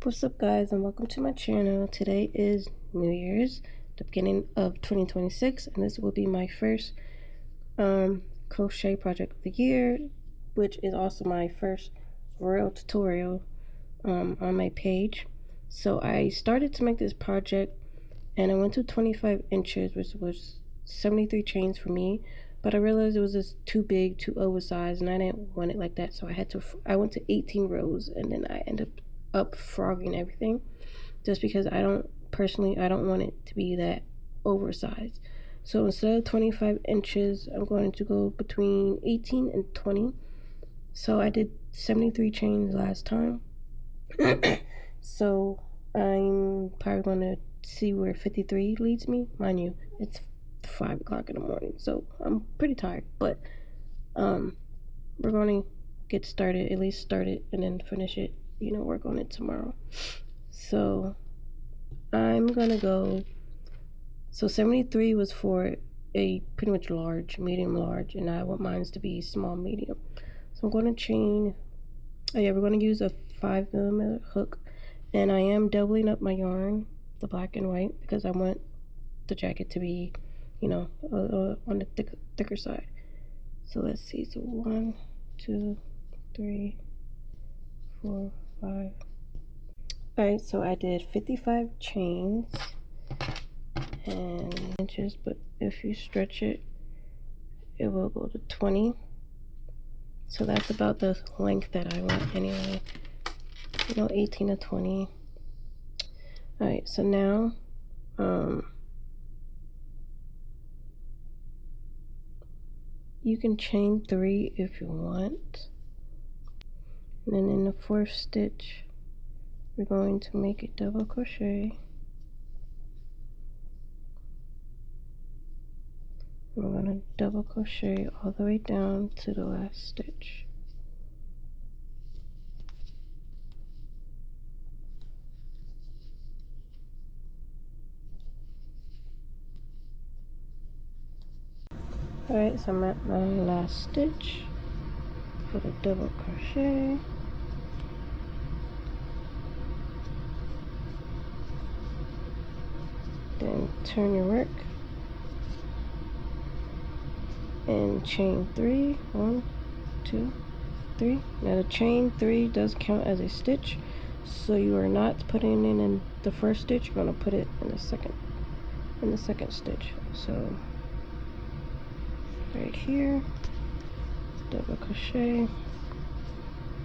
What's up, guys, and welcome to my channel. Today is New Year's, the beginning of 2026, and this will be my first crochet project of the year, which is also my first real tutorial on my page. So I started to make this project and I went to 25 inches, which was 73 chains for me, but I realized it was just too big, too oversized, and I didn't want it like that. So I went to 18 rows, and then I ended up frogging everything, just because I don't want it to be that oversized. So instead of 25 inches, I'm going to go between 18 and 20. So I did 73 chains last time. So I'm probably going to see where 53 leads me. Mind you, it's 5 o'clock in the morning, so I'm pretty tired, but we're going to get started, at least start it, and then finish it, work on it tomorrow. So I'm gonna go, so 73 was for a pretty much large, medium large, and I want mine to be small medium. So I'm going to chain, we're going to use a 5mm hook, and I am doubling up my yarn, the black and white, because I want the jacket to be, on the thicker side. So let's see, so 1, 2, 3, 4, 5. Alright, so I did 55 chains and inches, but if you stretch it, it will go to 20. So that's about the length that I want anyway, 18 to 20. Alright, so now you can chain 3 if you want, and then in the 4th stitch we're going to make a double crochet. We're going to double crochet all the way down to the last stitch. Alright, so I'm at my last stitch for the double crochet. Then turn your work and chain 3. 1, 2, 3. Now the chain 3 does count as a stitch, so you are not putting it in the first stitch, you're going to put it in the second stitch. So right here, double crochet,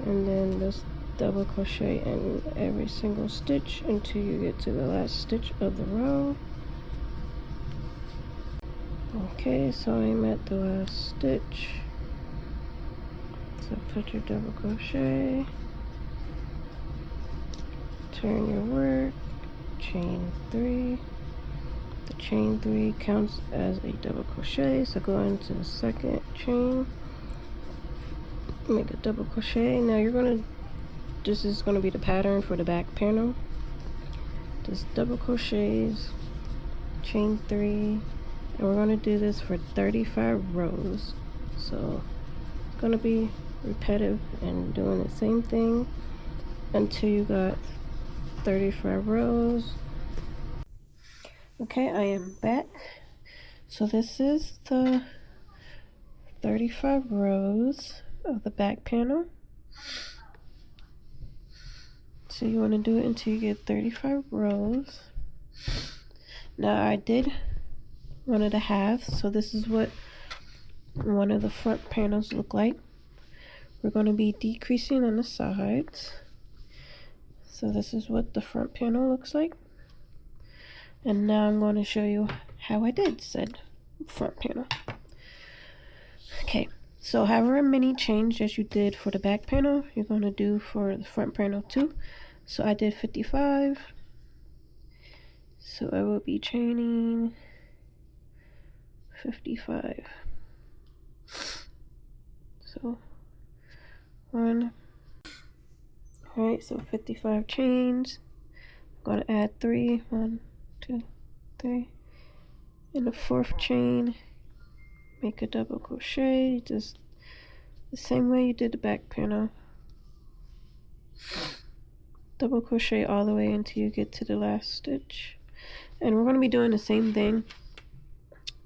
and then just double crochet in every single stitch until you get to the last stitch of the row. Okay, so I'm at the last stitch. So put your double crochet, turn your work, chain 3. The chain 3 counts as a double crochet, so go into the second chain, make a double crochet. Now this is gonna be the pattern for the back panel. Just double crochets, chain 3, and we're gonna do this for 35 rows. So it's gonna be repetitive and doing the same thing until you got 35 rows. Okay, I am back. So this is the 35 rows of the back panel. So you want to do it until you get 35 rows. Now I did one of the halves, so this is what one of the front panels look like. We're going to be decreasing on the sides. So this is what the front panel looks like. And now I'm going to show you how I did said front panel. Okay, so however many chains that you did for the back panel, you're going to do for the front panel too. So I did 55. So I will be chaining 55. So 1. Alright, so 55 chains. I'm going to add 3. 1, 2, 3. In the 4th chain, make a double crochet, just the same way you did the back panel. double crochet all the way until you get to the last stitch. And we're going to be doing the same thing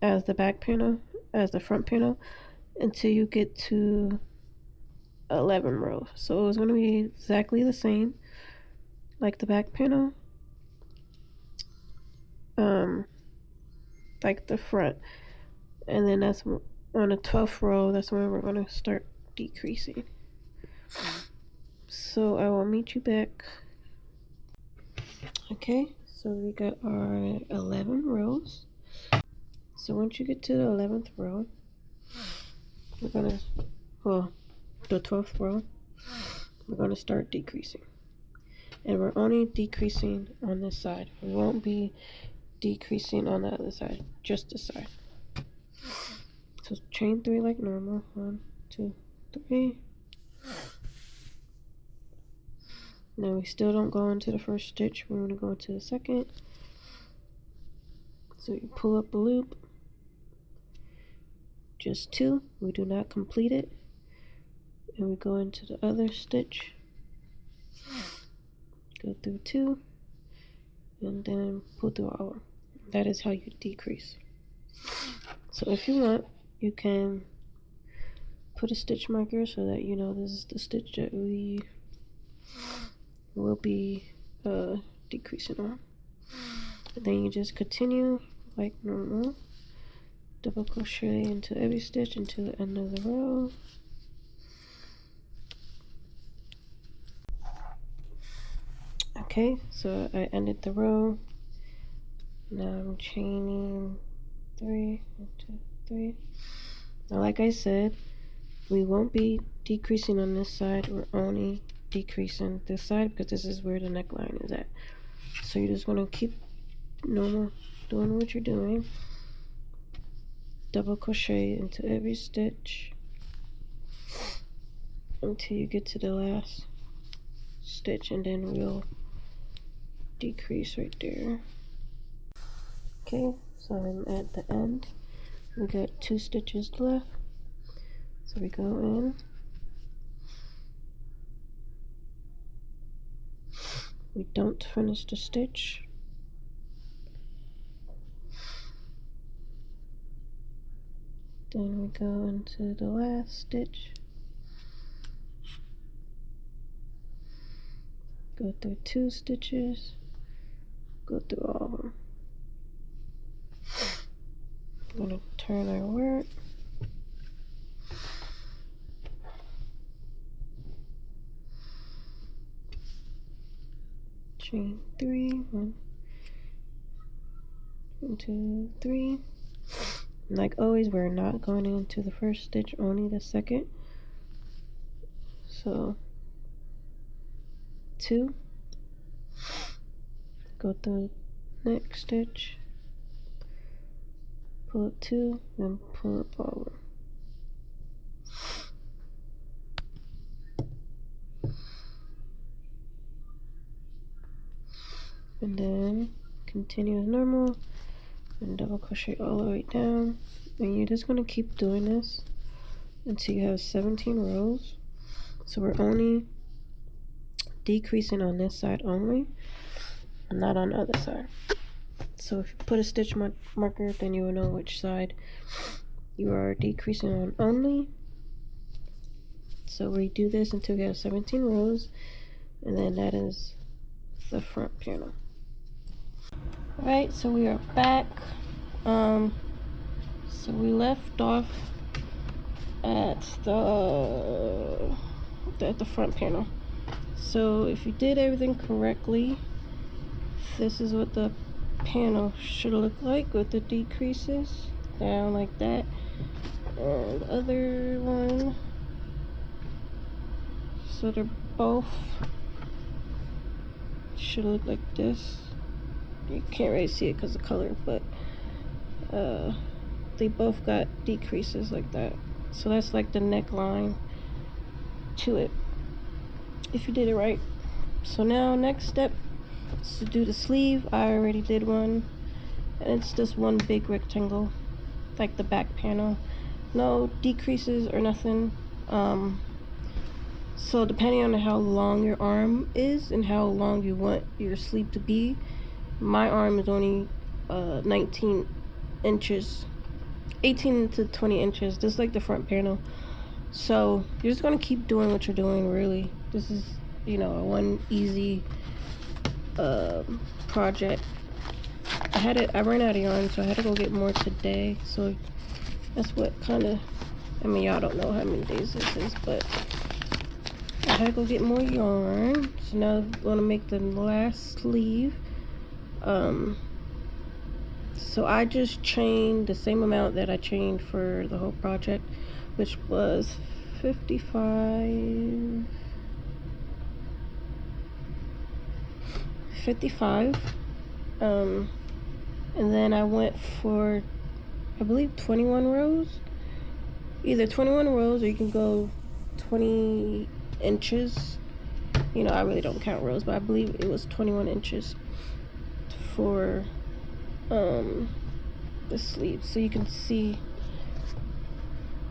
as the back panel, as the front panel, until you get to 11 rows. So it's going to be exactly the same like the back panel, like the front. And then that's on the 12th row, that's when we're going to start decreasing. So I will meet you back. Okay, so we got our 11 rows. So once you get to the 11th row, we're gonna, well, the 12th row, we're gonna start decreasing. And we're only decreasing on this side. We won't be decreasing on the other side, just this side. So chain 3 like normal. 1, 2, 3. Now we still don't go into the first stitch. We're gonna go into the second. So you pull up a loop, just 2. We do not complete it, and we go into the other stitch. Go through 2, and then pull through all. That is how you decrease. So if you want, you can put a stitch marker so that you know this is the stitch that we will be decreasing on. And then you just continue like normal, double crochet into every stitch until the end of the row. Okay, so I ended the row. Now I'm chaining 3, 1, 2, 3. Now like I said, we won't be decreasing on this side. We're only decreasing this side because this is where the neckline is at. So you just want to keep normal doing what you're doing. Double crochet into every stitch until you get to the last stitch, and then we'll decrease right there. Okay, so I'm at the end. We got 2 stitches left. So we go in. We don't finish the stitch. Then we go into the last stitch. Go through 2 stitches. Go through all of them. I'm gonna turn our work. Chain 3, 1, 2, 3. Like always, we're not going into the first stitch, only the second. So 2, go through next stitch, pull up 2, then pull up over. And then continue as normal and double crochet all the way down. And you're just going to keep doing this until you have 17 rows. So we're only decreasing on this side only, and not on the other side. So if you put a stitch marker, then you will know which side you are decreasing on only. So we do this until we have 17 rows, and then that is the front panel. Alright, so we are back. So we left off at the front panel. So if you did everything correctly, this is what the panel should look like with the decreases down like that. And the other one, so they're both should look like this. You can't really see it because of the color, but they both got decreases like that. So that's like the neckline to it, if you did it right. So now next step is to do the sleeve. I already did one, and it's just one big rectangle like the back panel, no decreases or nothing. So depending on how long your arm is and how long you want your sleeve to be, my arm is only 19 inches, 18 to 20 inches, just like the front panel. So you're just gonna keep doing what you're doing, really. This is, you know, a one easy project. I ran out of yarn, so I had to go get more today. So that's what kind of, I mean, y'all don't know how many days this is, but I had to go get more yarn. So now I'm gonna make the last sleeve. So I just chained the same amount that I chained for the whole project, which was 55. And then I went for, I believe, 21 rows. Either 21 rows or you can go 20 inches. You know, I really don't count rows, but I believe it was 21 inches for the sleeve. So you can see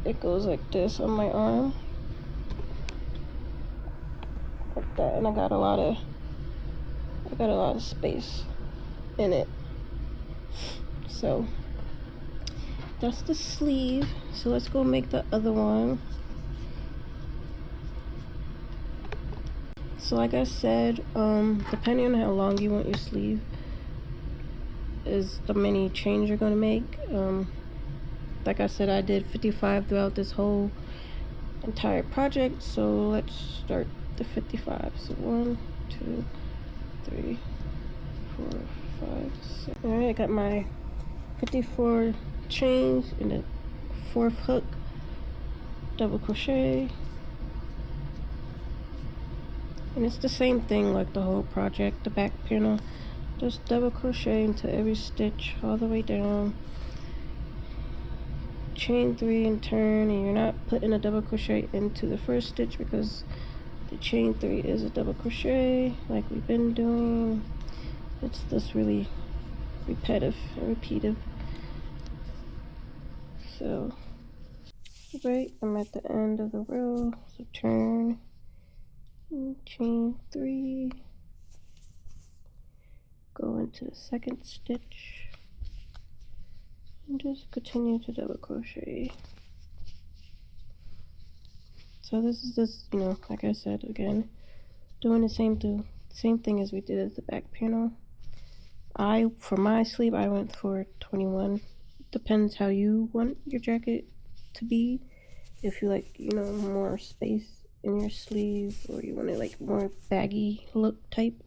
it goes like this on my arm, like that, and I got a lot of space in it. So that's the sleeve. So let's go make the other one. So like I said, depending on how long you want your sleeve is the many chains you're going to make. Like I said, I did 55 throughout this whole entire project, so let's start the 55. So 1, 2, 3, 4, 5, 6. All right, I got my 54 chains in the 4th hook, double crochet, and it's the same thing like the whole project. The back panel, just double crochet into every stitch all the way down, chain 3 and turn, and you're not putting a double crochet into the first stitch because the chain 3 is a double crochet like we've been doing. It's just really repetitive and repeated. So right, I'm at the end of the row, so turn and chain 3, go into the second stitch and just continue to double crochet. So this is just, you know, like I said, again, doing the same thing as we did at the back panel. For my sleeve, I went for 21. Depends how you want your jacket to be. If you like, you know, more space in your sleeve, or you want it like more baggy look type,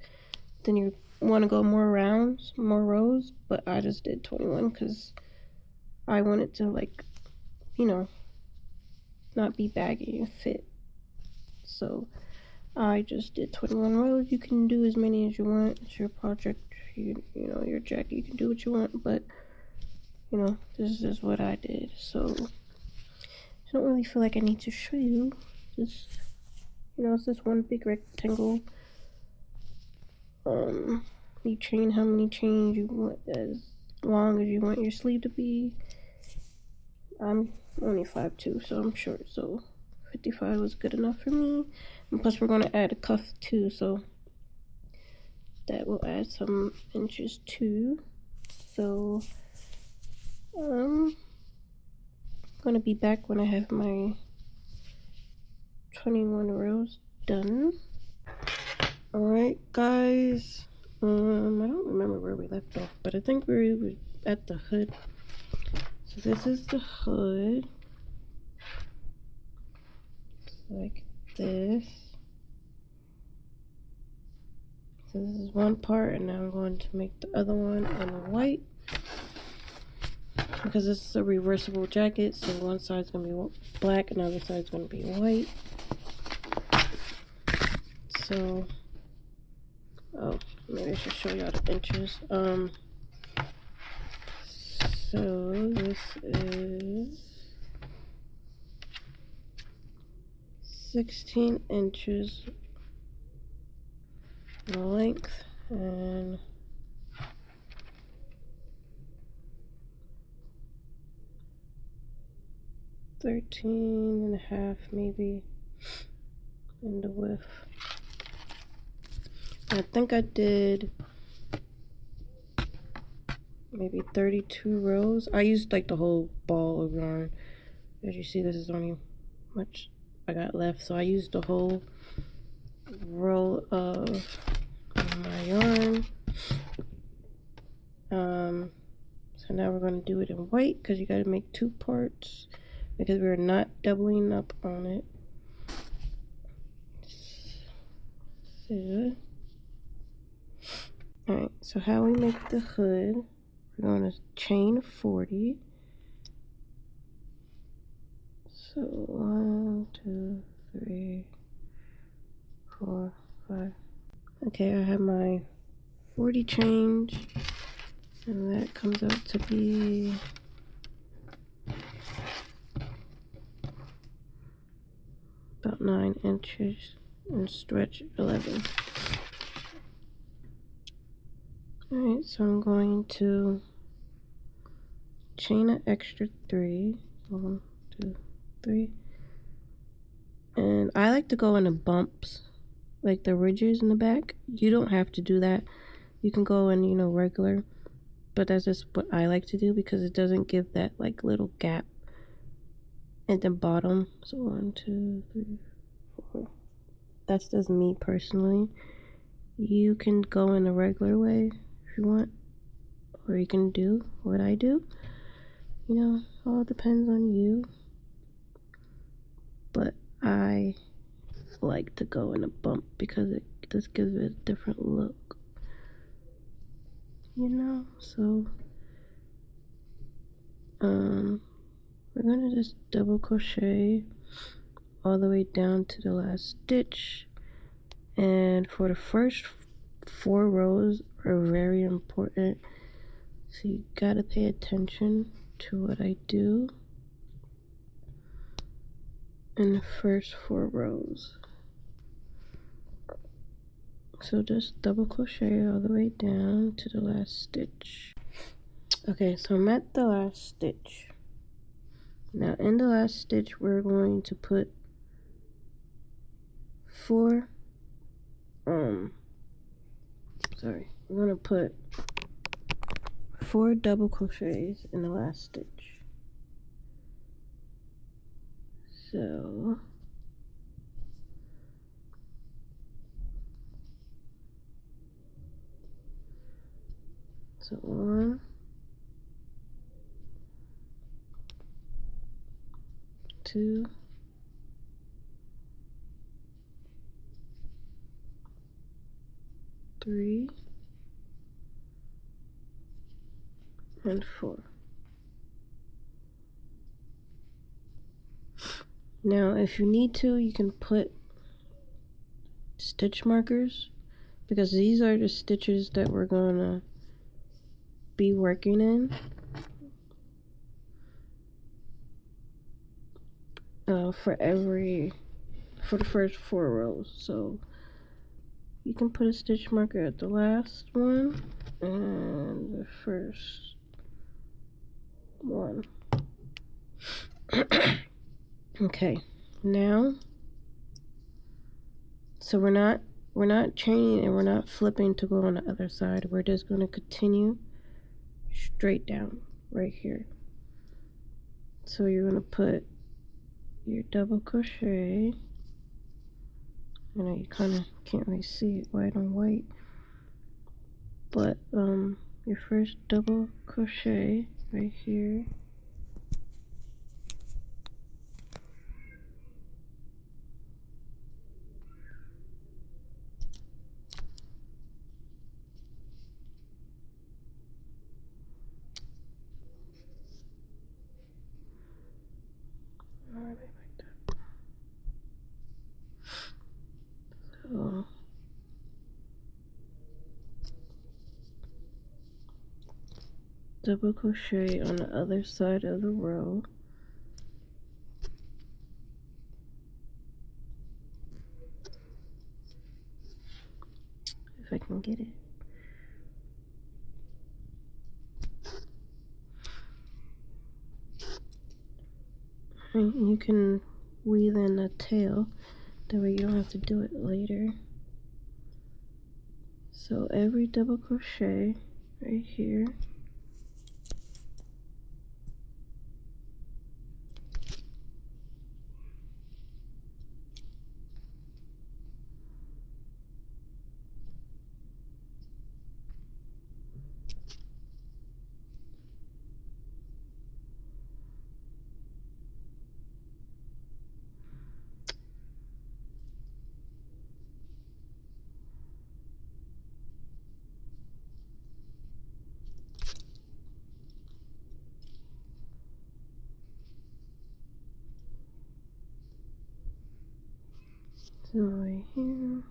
then you want to go more rounds, more rows. But I just did 21 because I wanted to, like, you know, not be baggy and fit. So I just did 21 rows. You can do as many as you want. It's your project. You know, your jacket. You can do what you want, but you know, this is what I did. So I don't really feel like I need to show you. Just, you know, it's just one big rectangle. You chain how many chains you want, as long as you want your sleeve to be. I'm only 5'2", so I'm short, so 55 was good enough for me. And plus we're going to add a cuff too, so that will add some inches too. So I'm going to be back when I have my 21 rows done. Alright guys, I don't remember where we left off, but I think we were at the hood. So this is the hood, like this. So this is one part, and now I'm going to make the other one in white, because this is a reversible jacket, so one side's going to be black and the other side's going to be white. So, oh, maybe I should show y'all the inches. So this is 16 inches length and 13 and a half maybe and the width. I think I did maybe 32 rows. I used like the whole ball of yarn. As you see, this is only much I got left, so I used the whole roll of my yarn. So now we're going to do it in white because you got to make 2 parts because we're not doubling up on it. So, alright, so how we make the hood, we're going to chain 40. So 1, 2, 3, 4, 5. Okay, I have my 40 chains, and that comes out to be about 9 inches and stretch 11. Alright, so I'm going to chain an extra 3. 1, 2, 3. And I like to go in the bumps, like the ridges in the back. You don't have to do that. You can go in, you know, regular. But that's just what I like to do because it doesn't give that like little gap at the bottom. So 1, 2, 3, 4. That's just me personally. You can go in a regular way if you want, or you can do what I do. You know, all depends on you. But I like to go in a bump because it just gives it a different look. You know, so we're gonna just double crochet all the way down to the last stitch, and for the first 4 rows are very important, so you gotta pay attention to what I do in the first 4 rows. So just double crochet all the way down to the last stitch. Okay, so I'm at the last stitch. Now in the last stitch we're going to put 4 we're gonna put 4 double crochets in the last stitch. So 1, 2, 3, and 4. Now if you need to, you can put stitch markers because these are the stitches that we're gonna be working in. For the first 4 rows, so you can put a stitch marker at the last one and the first one. Okay, now so we're not chaining and we're not flipping to go on the other side. We're just going to continue straight down right here. So you're going to put your double crochet. I know you kind of can't really see it white on white, but your first double crochet right here, like that. So double crochet on the other side of the row. If I can get it. And you can weave in a tail That way you don't have to do it later. So every double crochet right here, so right here.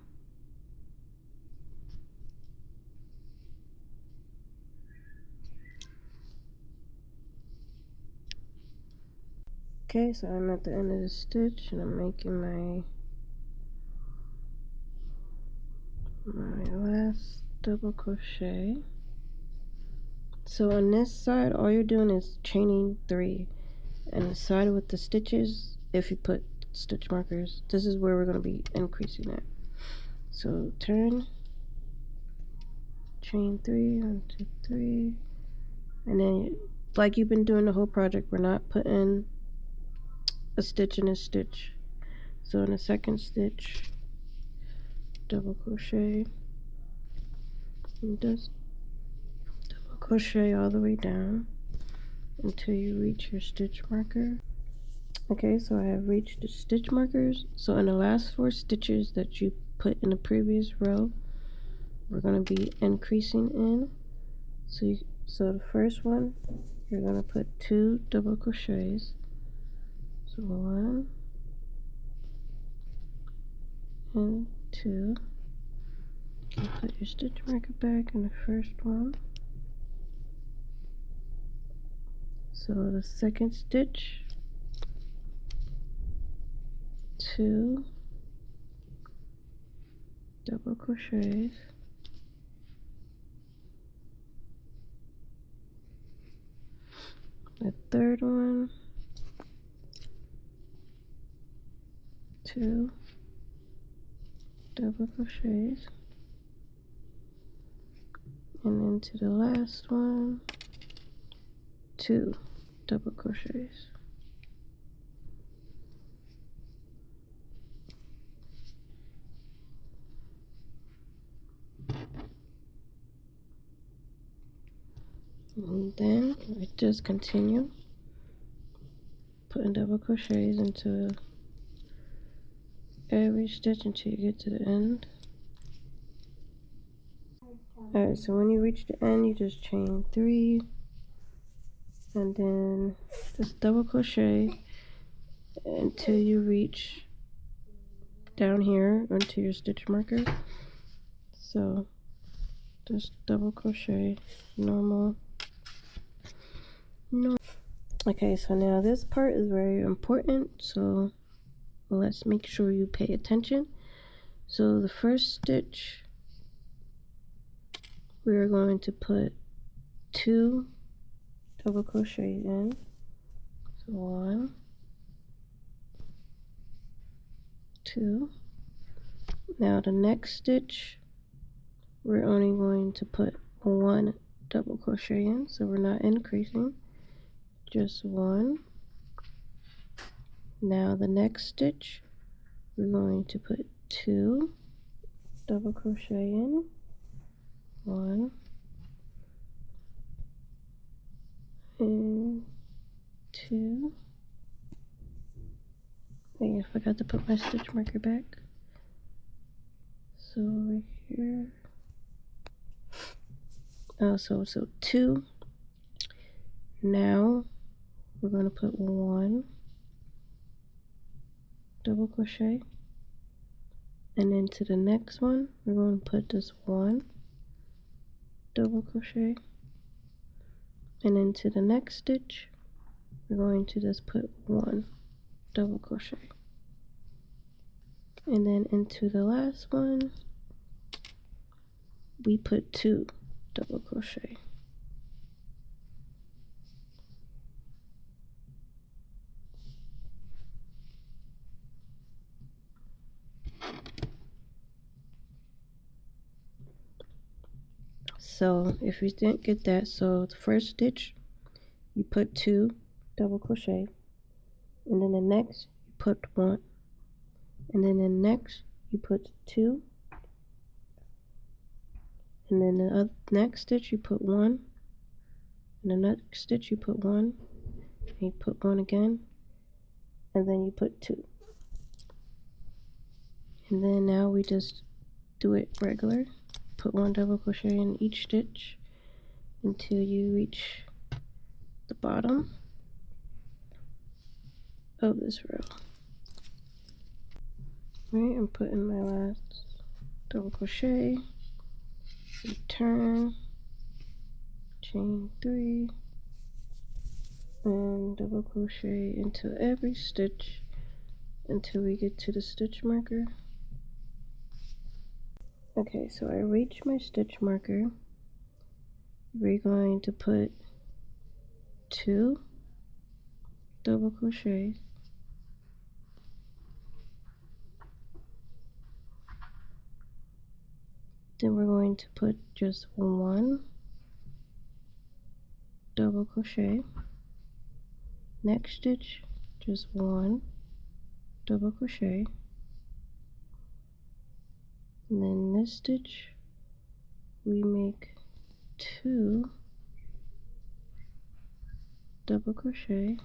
Okay, so I'm at the end of the stitch and I'm making my last double crochet. So on this side, all you're doing is chaining 3, and the side with the stitches, if you put stitch markers, this is where we're going to be increasing it. So turn, chain 3, 1, 2, 3, and then like you've been doing the whole project, we're not putting a stitch in a stitch. So in the second stitch, double crochet, and just double crochet all the way down until you reach your stitch marker. Okay, so I have reached the stitch markers. So in the last 4 stitches that you put in the previous row, we're going to be increasing in. So the first one, you're going to put 2 double crochets. So 1 and 2. You put your stitch marker back in the first one. So the second stitch, 2 double crochets. The third one, 2 double crochets, and then to the last one, 2 double crochets. And then I just continue putting double crochets into every stitch until you get to the end. Alright, so when you reach the end, you just chain 3 and then just double crochet until you reach down here onto your stitch marker. So just double crochet normal. Okay, so now this part is very important, so let's make sure you pay attention. So the first stitch, we're going to put 2 double crochets in. So 1, 2. Now the next stitch, we're only going to put 1 double crochet in, so we're not increasing, just 1. Now the next stitch, we're going to put 2 double crochet in, 1 and 2. Hey, I forgot to put my stitch marker back. So right here, so 2. Now we're going to put 1 double crochet, and then to the next one we're going to put this 1 double crochet, and then to the next stitch we're going to just put 1 double crochet, and then into the last one we put 2 double crochet. So if you didn't get that, so the first stitch you put 2 double crochet, and then the next you put 1, and then the next you put 2, and then the next stitch you put 1, and the next stitch you put 1, and you put 1 again, and then you put 2. And then now we just do it regular. Put 1 double crochet in each stitch until you reach the bottom of this row. Right, I'm putting my last double crochet, return, chain 3, and double crochet into every stitch until we get to the stitch marker. Okay, so I reached my stitch marker. We're going to put 2 double crochets, then we're going to put just 1 double crochet, next stitch just 1 double crochet, and then this stitch we make 2 double crochet,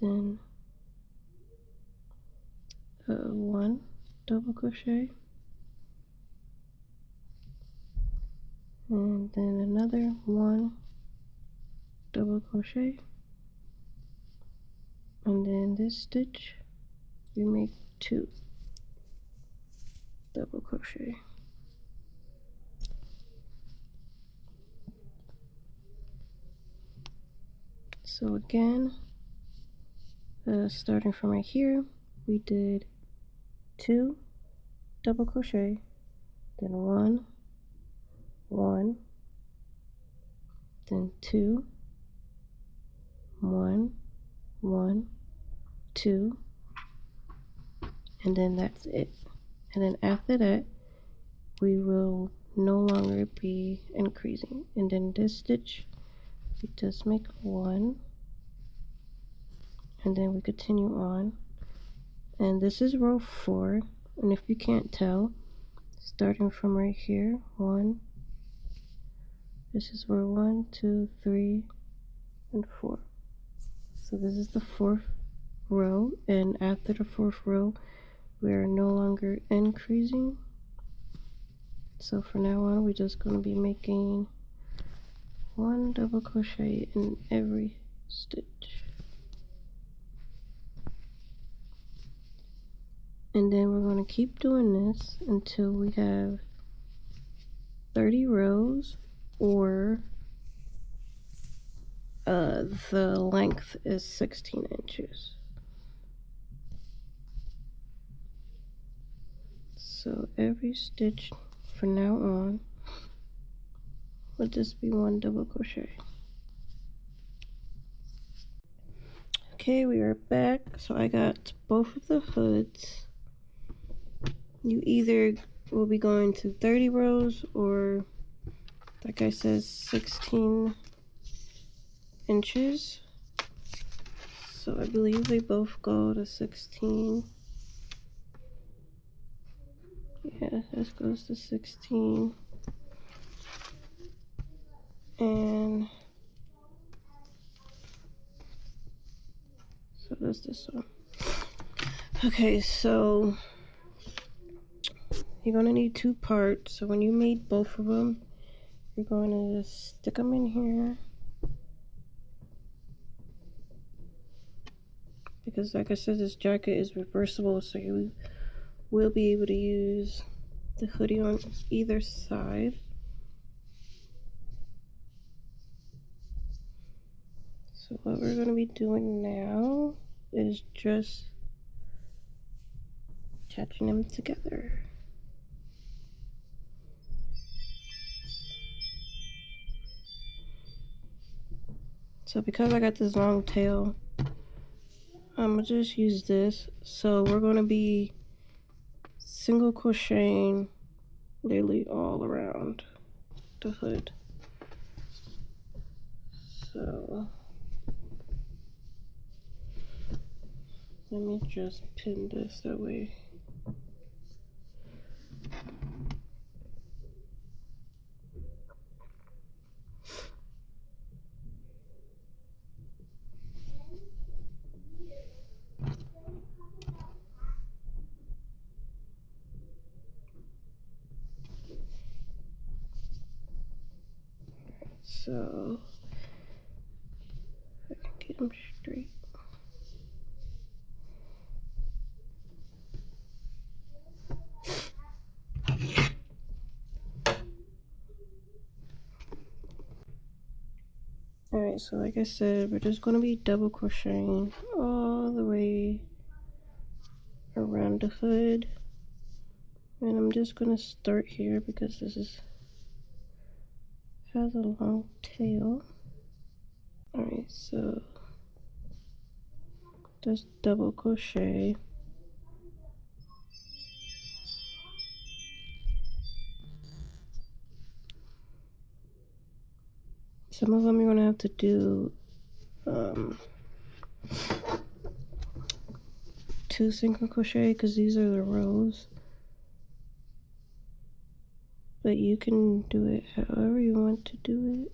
then 1 double crochet, and then another 1 double crochet, and then this stitch we make 2 double crochet. So again, starting from right here, we did 2 double crochet, then 1, 1, then 2, 1, 1, 2, and then that's it. And then after that, we will no longer be increasing. And then this stitch, we just make 1, and then we continue on. And this is row 4, and if you can't tell, starting from right here, 1, this is row 1, 2, 3, and 4. So this is the 4th row, and after the 4th row, we are no longer increasing. So from now on, we're just going to be making 1 double crochet in every stitch. And then we're going to keep doing this until we have 30 rows, or the length is 16 inches. So every stitch from now on will just be 1 double crochet. Okay, we are back. So I got both of the hoods. You either will be going to 30 rows, or like I said, 16 inches. So I believe they both go to 16. Yeah, this goes to 16. And so does this one. Okay, so you're gonna need 2 parts. So when you made both of them, you're going to just stick them in here, because like I said, this jacket is reversible, so you will be able to use the hoodie on either side. So what we're going to be doing now is just attaching them together. So because I got this long tail, I'm gonna just use this. So we're gonna be single crocheting literally all around the hood. So let me just pin this that way. So I can get them straight. Alright, so like I said, we're just gonna be double crocheting all the way around the hood. And I'm just gonna start here because this has a long tail. Alright, so just double crochet. Some of them you're gonna have to do 2 single crochet because these are the rows. But you can do it however you want to do it.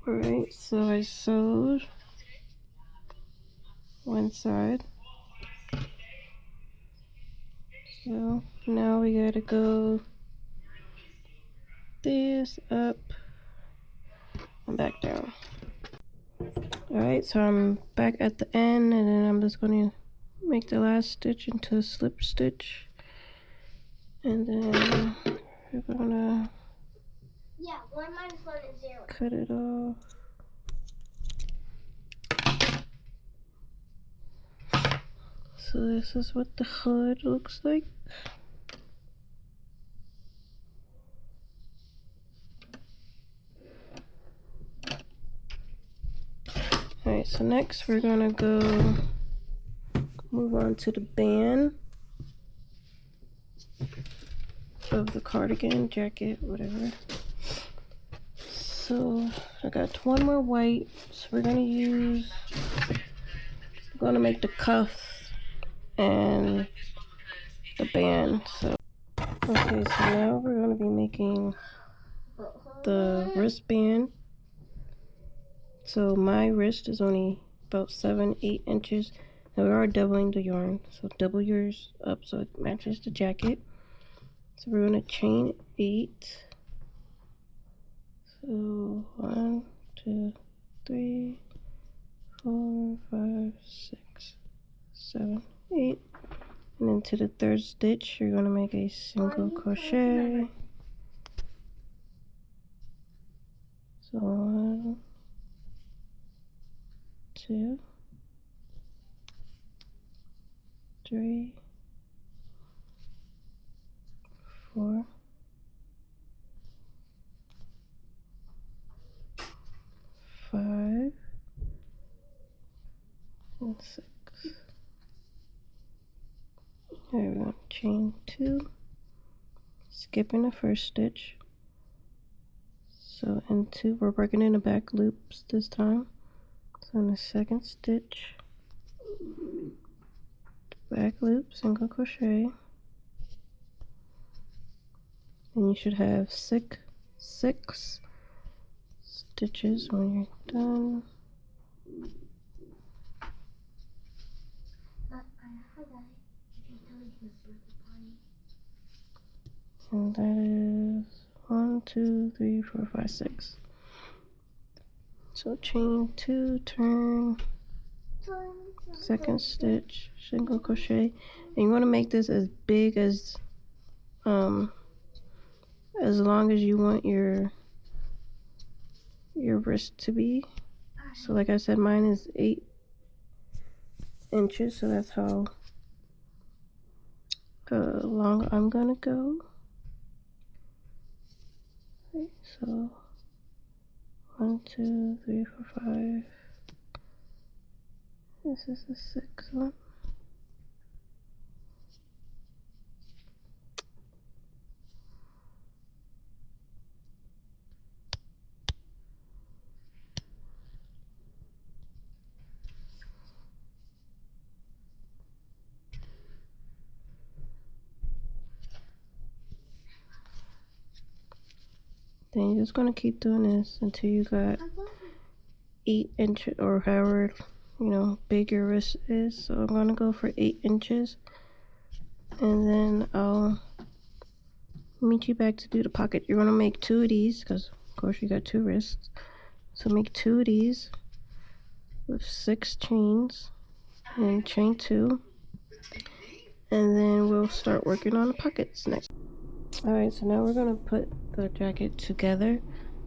Alright, so I sewed one side. So now we gotta go this up and back down. Alright, so I'm back at the end and then I'm just gonna make the last stitch into a slip stitch. And then we're gonna cut it off. So this is what the hood looks like. Alright, so next we're gonna go move on to the band of the cardigan, jacket, whatever. So I got one more white, so we're gonna make the cuff and the band. So okay, so now we're gonna be making the wristband. So my wrist is only about 7-8 inches. Now we are doubling the yarn, so double yours up so it matches the jacket. So we're gonna chain 8. So 1, 2, 3, 4, 5, 6, 7, 8. And into the third stitch, you're gonna make a single crochet. So 1, 2, 3, 4, 5, and 6. There we go. Chain 2, skipping the first stitch. So into, we're working in the back loops this time. So in the second stitch, back loop, single crochet, and you should have six stitches when you're done. And that is 1, 2, 3, 4, 5, 6. So chain 2, turn, second stitch, single crochet, and you want to make this as big as long as you want your wrist to be. So like I said, mine is 8 inches, so that's how long I'm gonna go. Okay, so 1, 2, 3, 4, 5. This is the 6th one. Then you're just gonna keep doing this until you got 8 inches, or however big your wrist is. So I'm gonna go for 8 inches, and then I'll meet you back to do the pocket. You're gonna make 2 of these because of course you got 2 wrists. So make 2 of these with 6 chains and chain 2, and then we'll start working on the pockets next. Alright, so now we're gonna put the jacket together.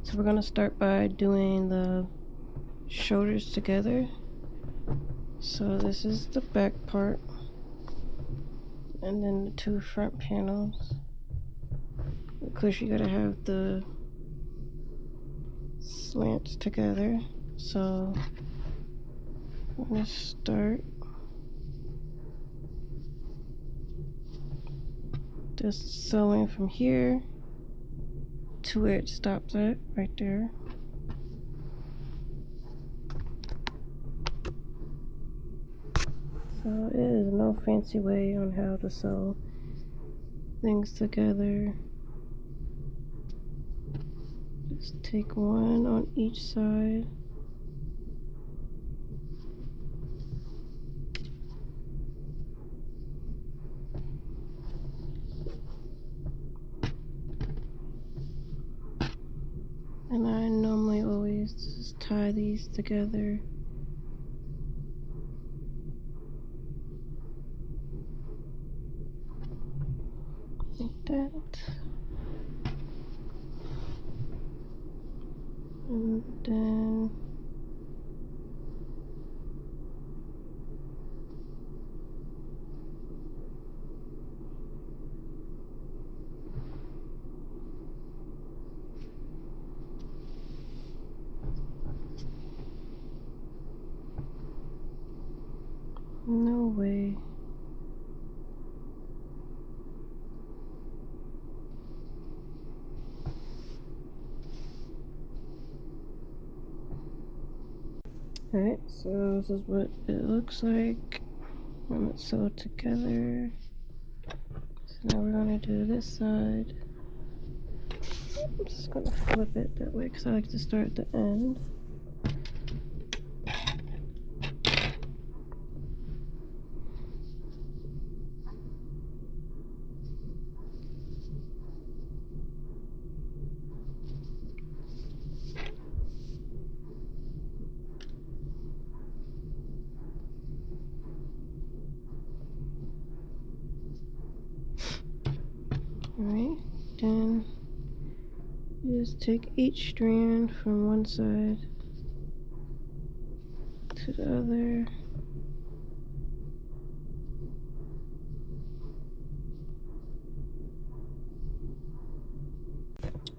So we're gonna start by doing the shoulders together. So this is the back part, and then the 2 front panels. Of course you gotta have the slants together. So I'm gonna start just sewing from here to where it stops at, right there. So it is no fancy way on how to sew things together. Just take one on each side. And I normally always just tie these together. Like that. And then no way. Alright, so this is what it looks like when it's sewed together. So now we're going to do this side. I'm just going to flip it that way because I like to start at the end. Alright, then you just take each strand from one side to the other.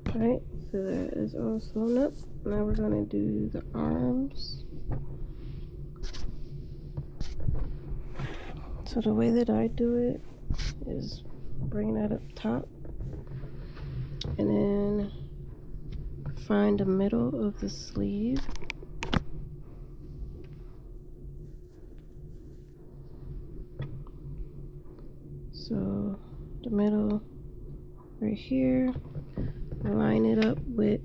Alright, so that is all sewn up. Now we're going to do the arms. So the way that I do it is bring that up top and then find the middle of the sleeve. So the middle right here, line it up with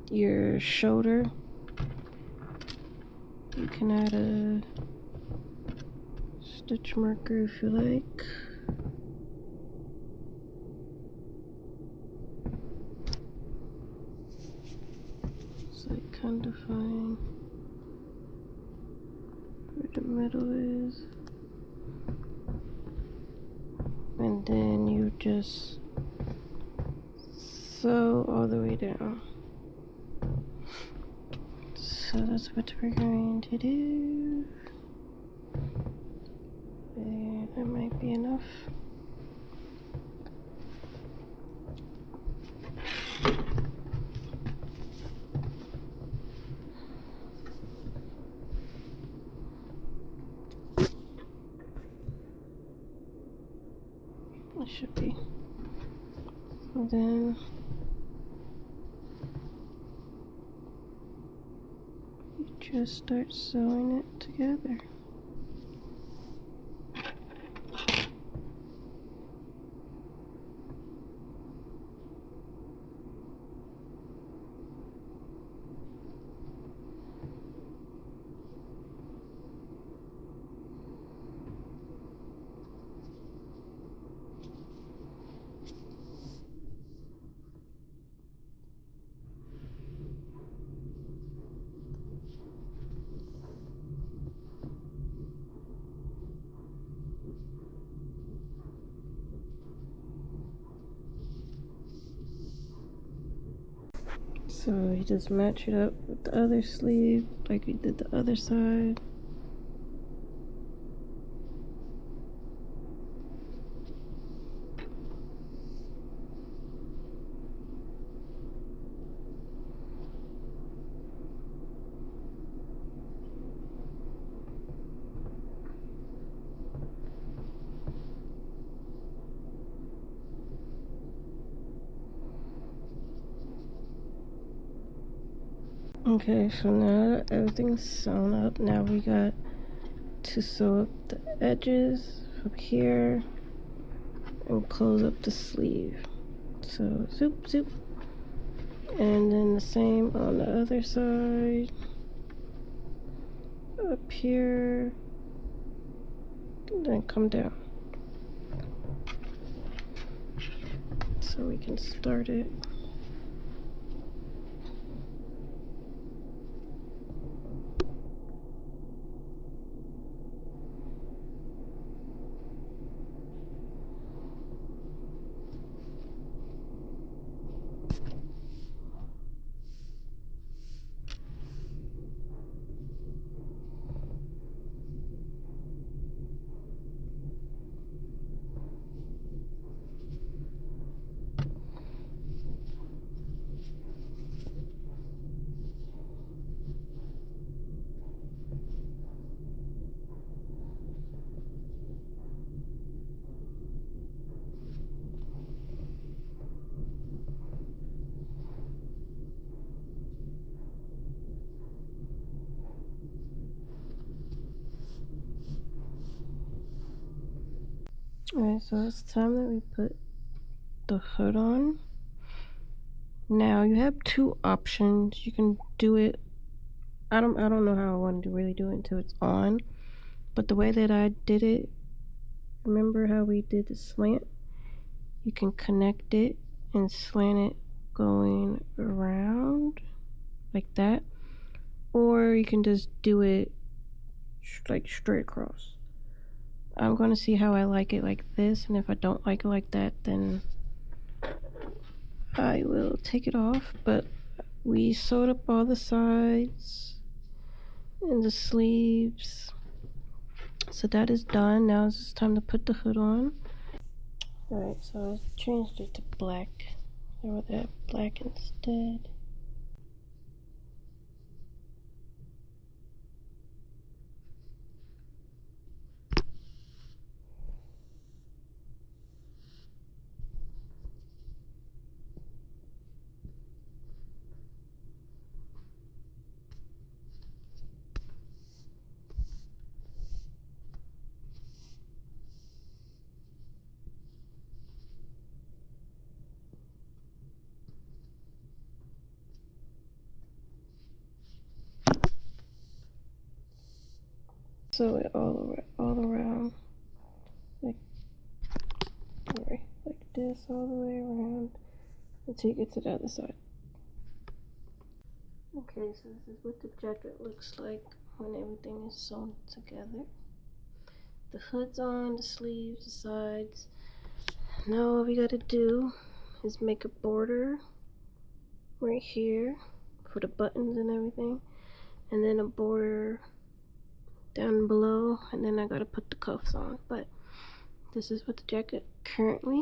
your shoulder. You can add a stitch marker if you like. trying to find where the middle is. And then you just sew all the way down. So that's what we're going to do. And that might be enough. It should be. And then you just start sewing it together. So you just match it up with the other sleeve like we did the other side. Okay, so now that everything's sewn up, now we got to sew up the edges up here and close up the sleeve. So zoop zoop, and then the same on the other side, up here, and then come down. So we can start it. Alright, so it's time that we put the hood on. Now you have two options. You can do it. I don't know how I want to really do it until it's on. But the way that I did it, remember how we did the slant? You can connect it and slant it going around like that. Or you can just do it like straight across. I'm going to see how I like it like this, and if I don't like it like that, then I will take it off. But we sewed up all the sides and the sleeves, so that is done. Now it's just time to put the hood on. Alright, so I changed it to black. I would have black instead. Sew it all around, like this, all the way around until you get to the other side. Okay, so this is what the jacket looks like when everything is sewn together. The hood's on, the sleeves, the sides. Now all we gotta do is make a border right here for the buttons and everything, and then a border down below, and then I gotta put the cuffs on. But this is what the jacket currently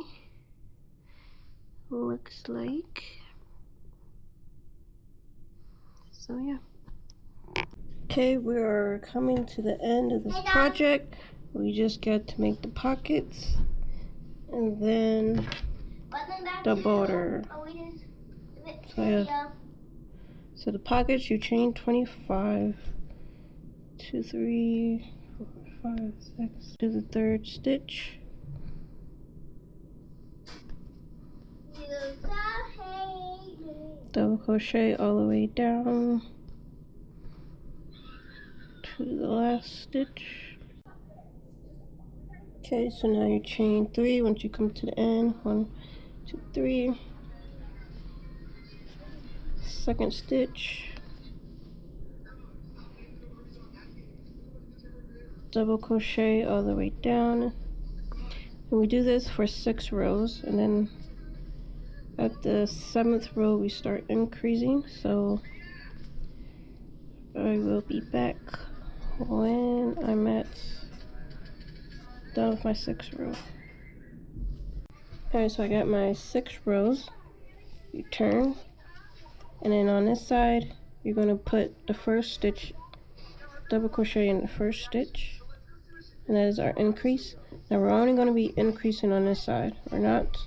looks like. So yeah. Okay, we are coming to the end of this project. We just got to make the pockets and then the border. So yeah. So the pockets, you chain 25, 2, 3, 4, 5, 6 to the third stitch. Double crochet all the way down to the last stitch. Okay, so now you chain 3 once you come to the end. 1, 2, 3. Second stitch. Double crochet all the way down. And we do this for 6 rows, and then at the 7th row we start increasing. So I will be back when I'm done with my 6th row. Alright, so I got my 6 rows. You turn, and then on this side you're going to put the first stitch, double crochet in the first stitch, and that is our increase. Now we're only going to be increasing on this side. We're not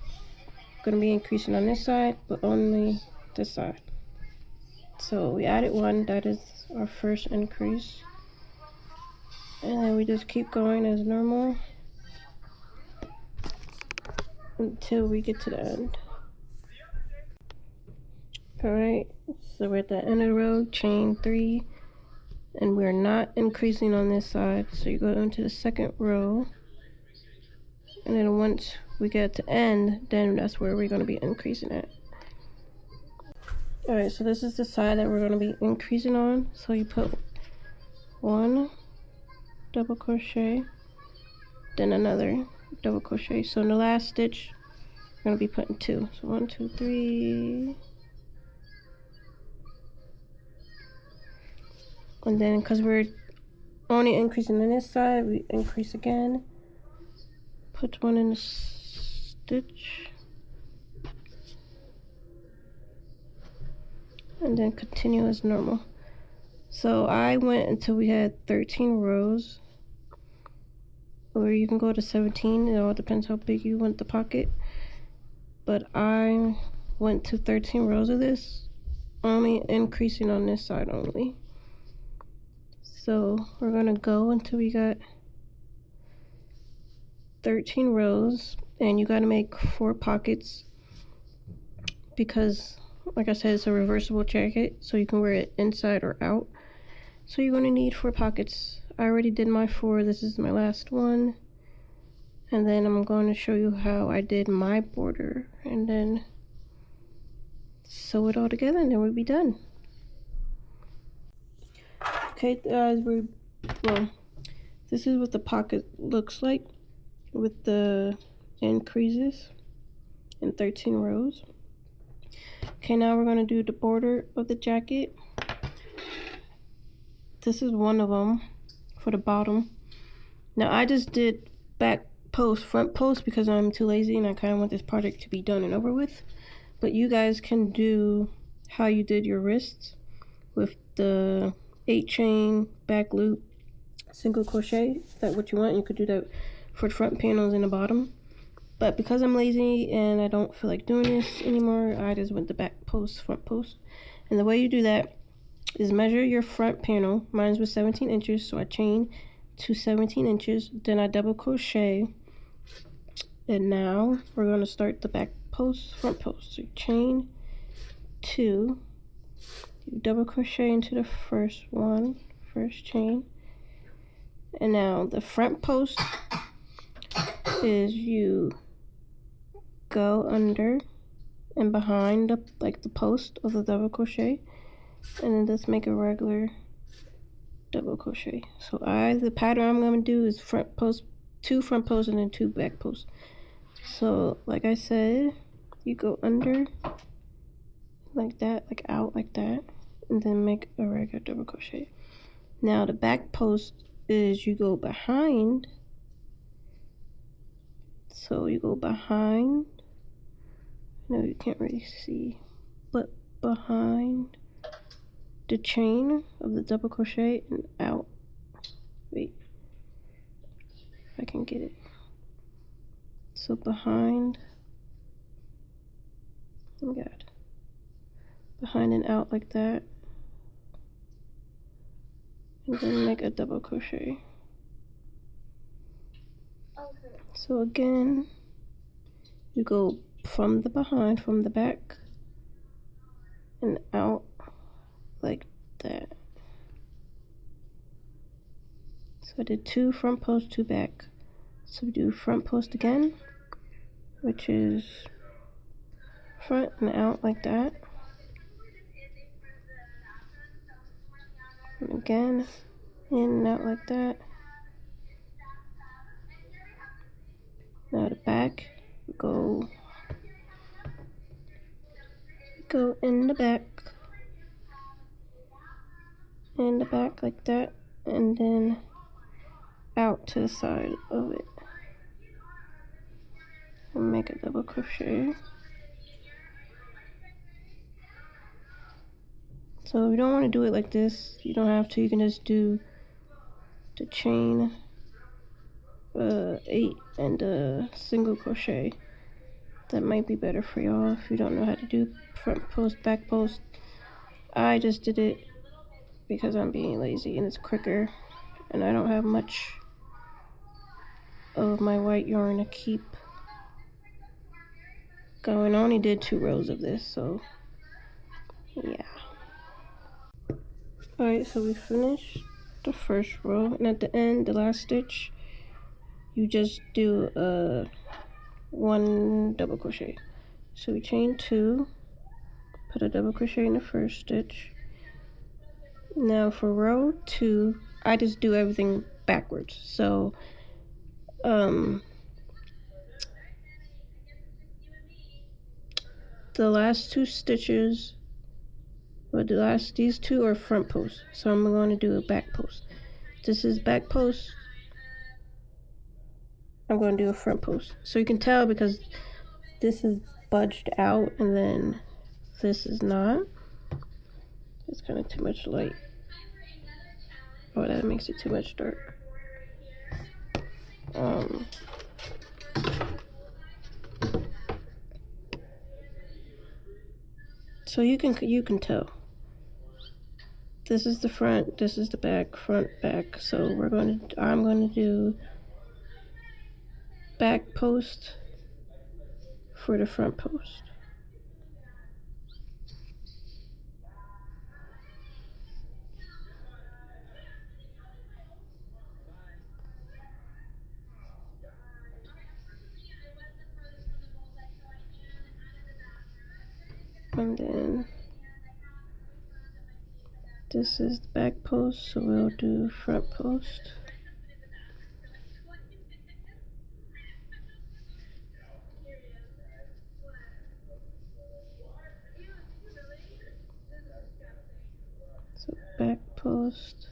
going to be increasing on this side, but only this side. So we added 1, that is our first increase, and then we just keep going as normal until we get to the end. Alright, so we're at the end of the row, chain 3, and we're not increasing on this side, so you go into the 2nd row, and then once we get to end, then that's where we're going to be increasing at. Alright, so this is the side that we're going to be increasing on. So you put 1 double crochet, then another double crochet. So in the last stitch, we're going to be putting 2. So 1, 2, 3. And then because we're only increasing on this side, we increase again. Put 1 in the stitch. And then continue as normal. So I went until we had 13 rows, or you can go to 17. It all depends how big you want the pocket, but I went to 13 rows of this, only increasing on this side only. So we're gonna go until we got 13 rows, and you gotta make 4 pockets because, like I said, it's a reversible jacket, so you can wear it inside or out. So you're going to need 4 pockets. I already did my 4. This is my last one. And then I'm going to show you how I did my border, and then sew it all together, and then we'll be done. Okay, guys, well, this is what the pocket looks like with the increases in 13 rows. Okay, now we're going to do the border of the jacket. This is one of them for the bottom. Now I just did back post, front post because I'm too lazy and I kind of want this project to be done and over with. But you guys can do how you did your wrists with the 8 chain, back loop, single crochet. If that's what you want, you could do that for the front panels and the bottom. But because I'm lazy and I don't feel like doing this anymore, I just went the back post, front post. And the way you do that is measure your front panel. Mine was 17 inches, so I chain to 17 inches. Then I double crochet. And now we're going to start the back post, front post. So you chain 2, you double crochet into the first one, first chain. And now the front post is you go under and behind the post of the double crochet, and then just make a regular double crochet. So the pattern I'm going to do is front post, 2 front posts and then 2 back posts. So like I said, you go under like that, like out like that, and then make a regular double crochet. Now the back post is you go behind. So you go behind. No, you can't really see, but behind the chain of the double crochet and out. Wait, if I can get it. So behind, oh God, behind and out like that, and then make a double crochet. So again, you go from the behind, from the back, and out like that. So I did 2 front posts, 2 back. So we do front post again, which is front and out like that. And again, in and out like that. Now the back, go in the back like that, and then out to the side of it and make a double crochet. So if you don't want to do it like this, you don't have to. You can just do the chain 8 and a single crochet. That might be better for y'all if you don't know how to do front post, back post. I just did it because I'm being lazy and it's quicker, and I don't have much of my white yarn to keep going. I only did 2 rows of this, so yeah. Alright, so we finished the first row, and at the end, the last stitch, you just do 1 double crochet. So we chain 2, put a double crochet in the first stitch. Now for row 2, I just do everything backwards. So the last 2 stitches, but these 2 are front posts, so I'm going to do a back post. This is back post. I'm going to do a front post. So you can tell because this is budged out and then this is not. It's kind of too much light. Oh, that makes it too much dark. So you can tell. This is the front, this is the back, front, back. So I'm going to do back post for the front post. And then this is the back post, so we'll do front post. So back post.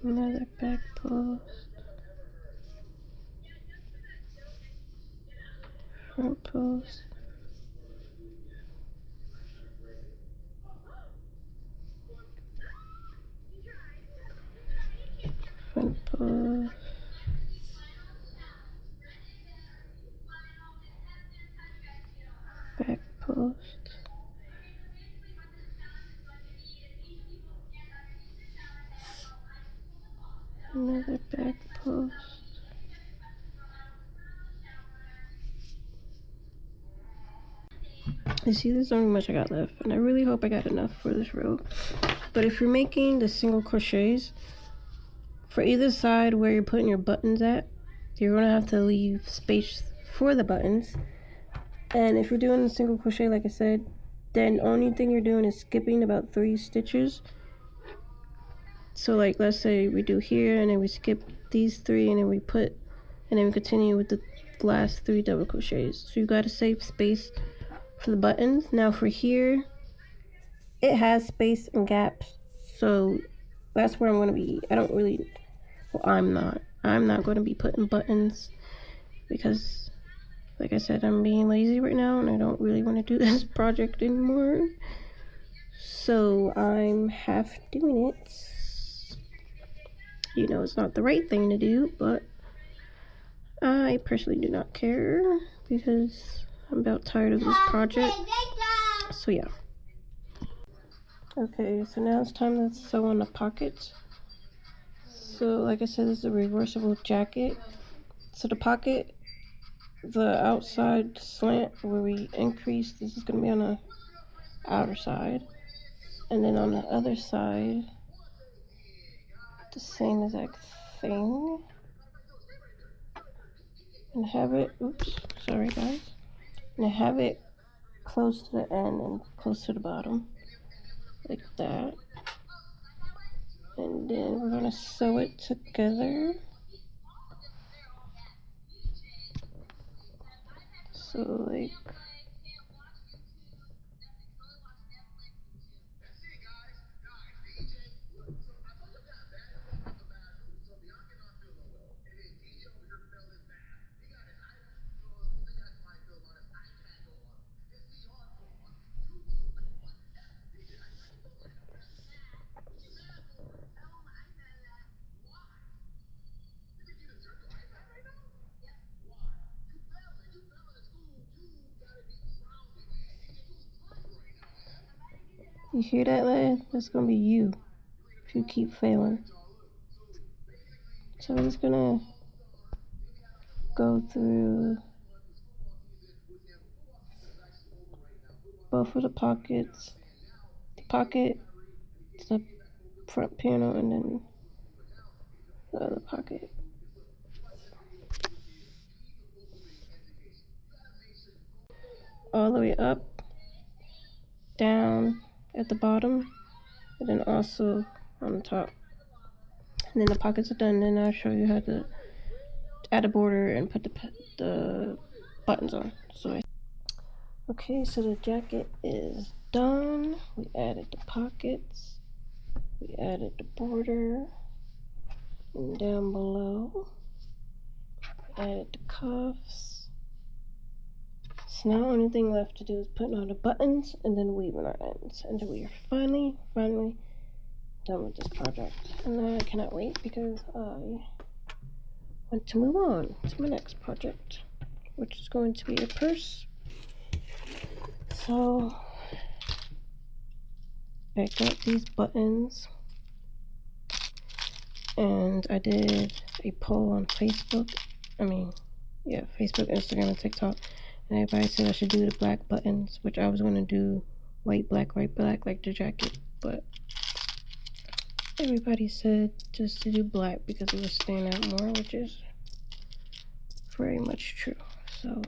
Another back post. Front post. Front post. Back post. Another back post. You see, there's only much I got left, and I really hope I got enough for this row. But if you're making the single crochets, for either side where you're putting your buttons at, you're gonna have to leave space for the buttons. And if you're doing a single crochet, like I said, then the only thing you're doing is skipping about 3 stitches. So like, let's say we do here, and then we skip these 3, and then we continue with the last 3 double crochets. So you got to save space for the buttons. Now for here, it has space and gaps, so that's where I'm going to be. I'm not going to be putting buttons, because like I said, I'm being lazy right now and I don't really want to do this project anymore. So I'm half doing it. You know, it's not the right thing to do, but I personally do not care because I'm about tired of this project. So yeah. Okay, so now it's time to sew on the pockets. So like I said, this is a reversible jacket. So the pocket, the outside slant where we increase, this is going to be on the outer side. And then on the other side, the same exact thing. And have it, sorry guys. And have it close to the end and close to the bottom. Like that. And then we're going to sew it together. So like, you hear that, lad? That's gonna be you if you keep failing. So I'm just gonna go through both of the pockets. The pocket, the front panel, and then the other pocket. All the way up, down at the bottom, and then also on the top. And then the pockets are done. Then I'll show you how to add a border and put the buttons on. Okay, so the jacket is done. We added the pockets. We added the border. And down below, added the cuffs. So now the only thing left to do is putting on the buttons and then weaving our ends. And then we are finally done with this project. And I cannot wait because I want to move on to my next project, which is going to be a purse. So I got these buttons, and I did a poll on Facebook. Facebook, Instagram, and TikTok. And everybody said I should do the black buttons, which I was going to do white, black like the jacket. But everybody said just to do black because it would stand out more, which is very much true. So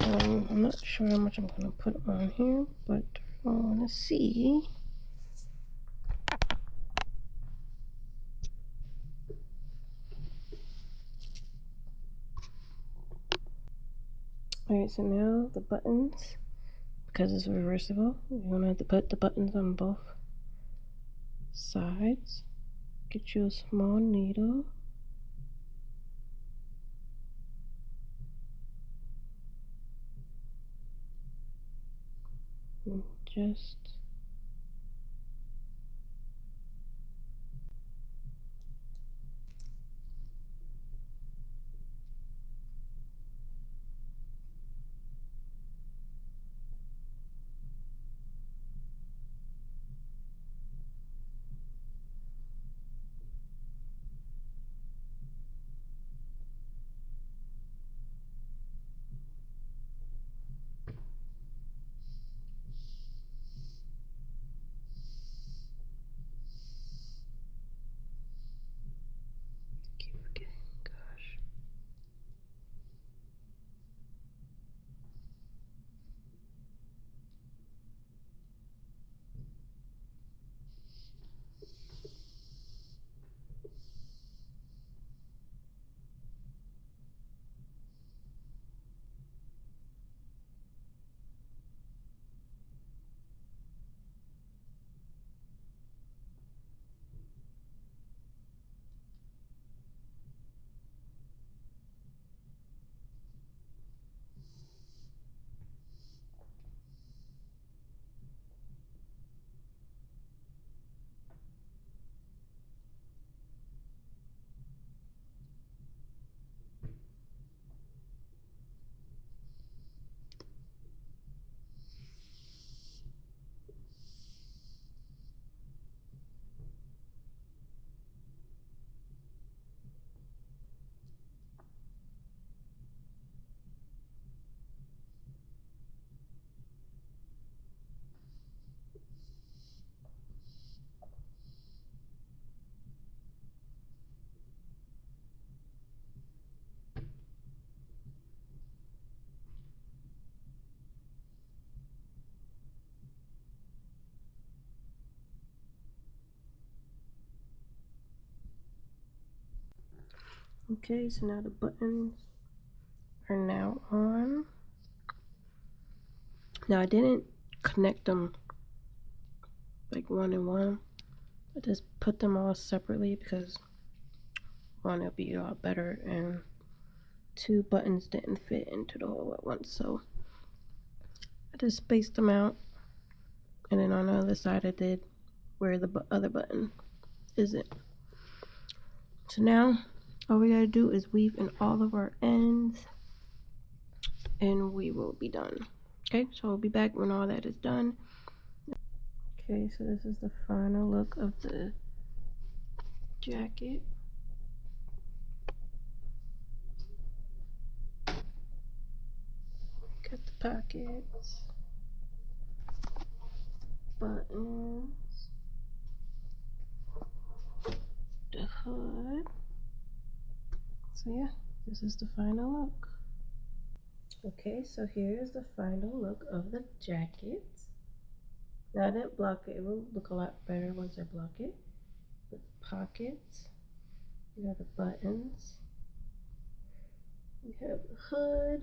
I'm not sure how much I'm going to put on here, but I want to see. Alright, so now the buttons, because it's reversible, you're going to have to put the buttons on both sides. Get you a small needle. And just Okay, so now the buttons are now on. Now I didn't connect them like one and one. I just put them all separately because one, it'll be a lot better, and two, buttons didn't fit into the hole at once, so I just spaced them out. And then on the other side I did where the other button isn't. So now all we gotta do is weave in all of our ends and we will be done. Okay, so I'll be back when all that is done. Okay, so this is the final look of the jacket. Got the pockets, buttons, the hood. So yeah, this is the final look. Okay, so here's the final look of the jacket. Now I didn't block it. It will look a lot better once I block it. The pockets, we have the buttons, we have the hood,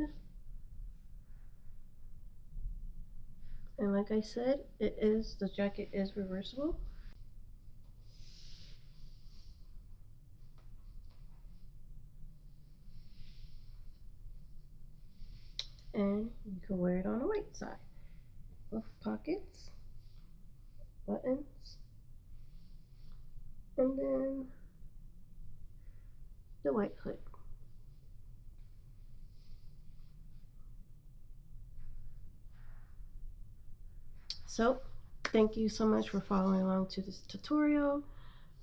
and like I said, the jacket is reversible. And you can wear it on the right side. Both pockets, buttons, and then the white hood. So thank you so much for following along to this tutorial.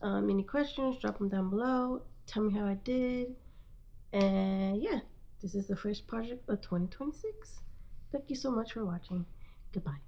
Any questions, drop them down below. Tell me how I did. And yeah, this is the first project of 2026. Thank you so much for watching. Goodbye.